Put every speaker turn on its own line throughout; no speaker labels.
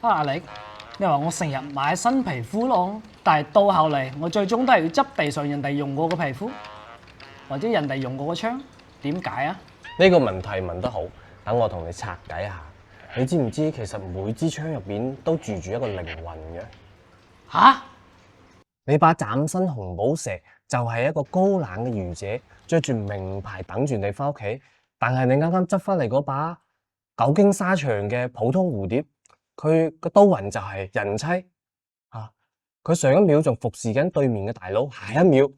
阿力，你話我成日買新皮膚咯，但係到後嚟我最終都係要執地上人哋用過嘅皮膚，或者人哋用過嘅槍，點解啊？
呢個問題問得好，等我同你拆解下。你知唔知其實每支槍入邊都住住一個靈魂嘅？
吓？
你把嶄新紅寶石就係一個高冷嘅愚者，着住名牌等住你翻屋企，但係你啱啱執翻嚟嗰把久經沙場嘅普通蝴蝶，佢個刀魂就係人妻啊！佢上一秒仲服侍緊對面嘅大佬，下一秒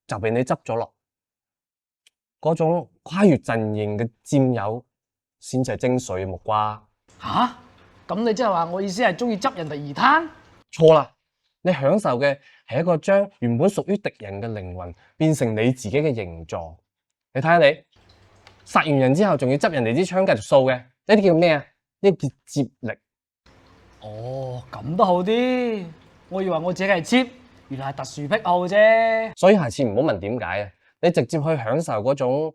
就俾你執咗落。嗰種跨越陣營嘅佔有，先至係精髓木瓜。
吓？咁你即係話我意思係中意執人哋二攤？
錯啦！你享受嘅係一個將原本屬於敵人嘅靈魂變成你自己嘅形狀。你睇下你殺完人之後，仲要執人哋支槍繼續掃嘅，呢啲叫咩啊？呢個叫接力。
哦，咁都好啲。我以為我自己係 cheap，原來係特殊癖好啫。
所以下次唔好問點解啊！你直接去享受嗰種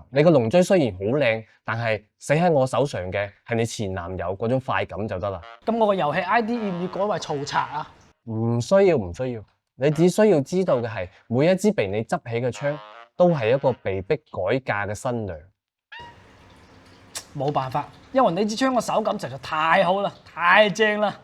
你個龍椎雖然好靚，但係死喺我手上嘅係你前男友嗰種快感就得啦。
咁我個遊戲 ID 要唔要改為曹賊啊？
唔需要，唔需要。你只需要知道嘅係，每一支被你執起嘅槍，都係一個被逼改嫁嘅新娘。
冇辦法，因為呢支槍個手感實在太好啦，太正啦。